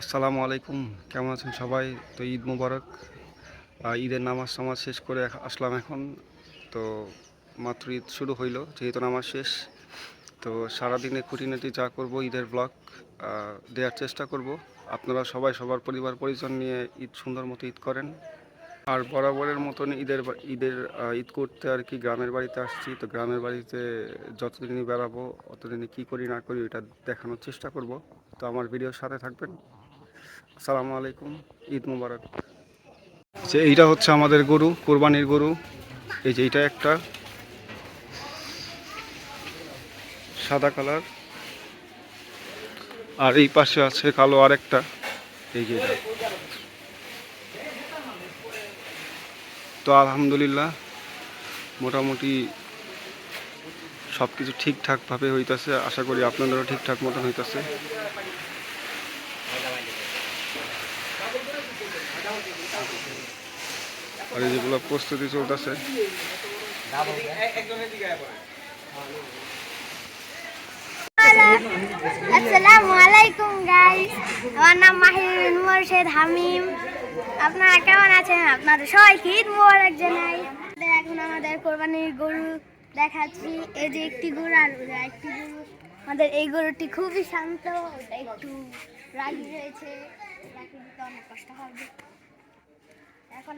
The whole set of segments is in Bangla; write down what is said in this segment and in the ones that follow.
আসসালামু আলাইকুম, কেমন আছেন সবাই? তো ঈদ মুবারক। ঈদের নামাজ শেষ করে আসলাম এখন। তো মাত্র ঈদ শুরু হইলো, যেহেতু নামাজ শেষ। তো সারাদিনে খুঁটিনাটি যা করব ঈদের ব্লগ দেওয়ার চেষ্টা করব। আপনারা সবাই সবার পরিবার পরিজন নিয়ে ঈদ সুন্দর মতো ঈদ করেন। আর বরাবরের মতন ঈদের ঈদ করতে আর কি গ্রামের বাড়িতে আসছি। তো গ্রামের বাড়িতে যতদিনই বেড়াবো অতদিনই কী করি না করি এটা দেখানোর চেষ্টা করব। তো আমার ভিডিওর সাথে থাকবেন। আসসালামু আলাইকুম, ঈদ মুবারক। যে এইটা হচ্ছে আমাদের গরু, কোরবানির গরু। এই যে এইটা একটা সাদা কালার, আর এই পাশে আছে কালো আরেকটা। এই যে এটা। তো আলহামদুলিল্লাহ মোটামুটি সব কিছু ঠিকঠাকভাবে হইতেছে। আশা করি আপনাদেরও ঠিকঠাক মতন হইতেছে। আর এই যেগুলো প্রস্তুতি চলতেছে। আসসালামু আলাইকুম গাইস, আমার নাম মাহিরুল মোর্শেদ হামিম। আপনারা কেমন আছেন? আপনাদের সবাইকে ঈদ মোবারক জানাই। এখন আমাদের কোরবানির গরু দেখাচ্ছি। এই যে একটি গরু আর একটি গরু। আমাদের এই গরুটি খুবই শান্ত, ওটা একটু রাগী রয়েছে, রাখি দিতে অনেক কষ্ট হবে। এখন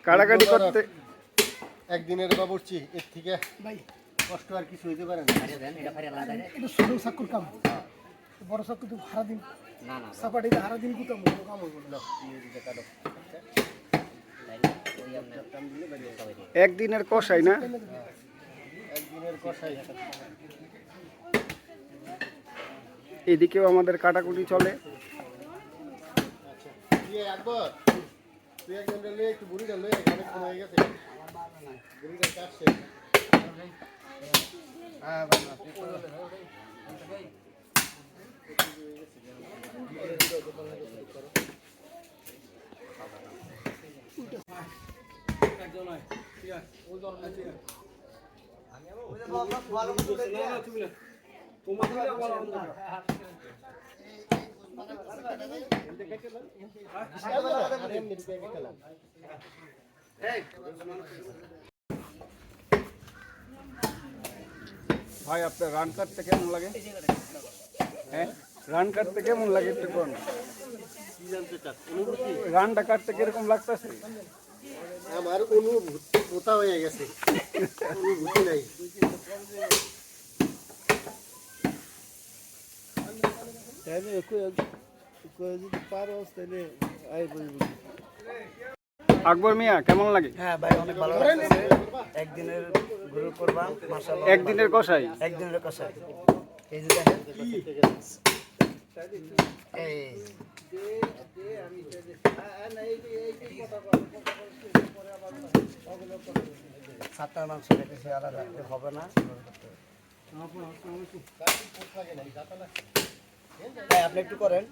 কাটাকাটি করতে একদিনের বাবুর্চি, এর থেকে কষ্ট আর কিছু হইতে পারে না। এটা ছোট চাকুর কাম, বড় চাকু তো হারা দিন সাপাটিতে হারা দিন কুতাম কাম হইব না। একদিনের কষাই না, একদিনের কষাই। এদিকেও আমাদের কাটাকুটি চলে। আকবর, তুই একজন লয়ে একটু বুড়িটা লয়ে, অনেক সময় হয়ে গেছে বুড়িটা কাটছে। ভাই আপনার রান কাটতে কেমন লাগে? হ্যাঁ, রান কাটতে কেমন লাগে একটু কোন? রানটা কাটতে কিরকম লাগতেছে? আমার অনুভূতি কোথা হয়ে গেছে, অনুভূতি নাই। আকবর মিয়া কেমন লাগে? হ্যাঁ ভাই, অনেক ভালো লাগছে। একদিনের গরু কোরবান, মাশাআল্লাহ। একদিনের কষাই, একদিনের কষাই। এই যে দেখেন, এই সাতটার মাংস রেখেছি, আলাদা হবে না। হ্যাঁ, আপনি একটু করেন।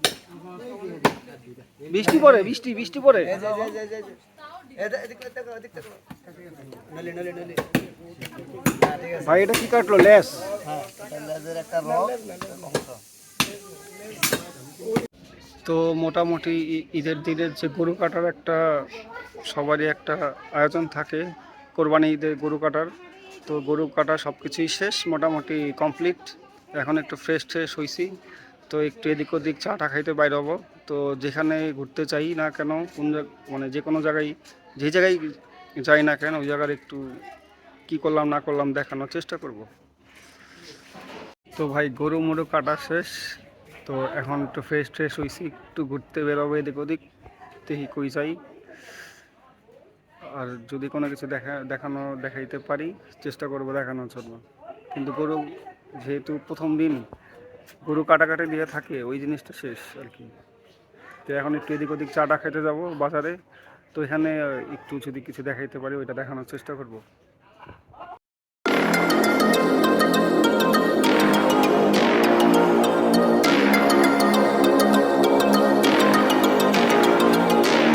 বৃষ্টি পড়ে, বৃষ্টি বৃষ্টি পড়ে। এই যে এদিকে দেখো, এদিকে দেখো। নলি নলি নলি। হ্যাঁ, ঠিক আছে। ভাই এটা কি কাটলো? লেস? হ্যাঁ, এটা লেজের একটা রগ। তো মোটামুটি ঈদের দিনের যে গরু কাটার একটা সবারই একটা আয়োজন থাকে, কোরবানি ঈদের গরু কাটার। তো গরু কাটা সব কিছুই শেষ, মোটামুটি কমপ্লিট। এখন একটু ফ্রেশ ট্রেশ হয়েছি। তো একটু এদিক ওদিক চাটা খাইতে বাইরে হবো। তো যেখানে ঘুরতে চাই না কেন, মানে যে কোনো জায়গায়, যে জায়গায় যাই না কেন, ওই জায়গার একটু কি করলাম না করলাম দেখানোর চেষ্টা করব। তো ভাই গরু মরু কাটা শেষ, তো এখন একটু ফ্রেশ হয়েছি, একটু ঘুরতে বেরোবো এদিক ওদিক, দেখি কই যাই। আর যদি কোনো কিছু দেখাইতে পারি চেষ্টা করবো দেখানোর জন্য। কিন্তু গরু যেহেতু প্রথম দিন গরু কাটাকাটি দিয়ে থাকে, ওই জিনিসটা শেষ আর কি। তো এখন একটু এদিক ওদিক চাটা খেতে যাব বাজারে, তো এখানে একটু যদি কিছু দেখাইতে পারি ওইটা দেখানোর চেষ্টা করব।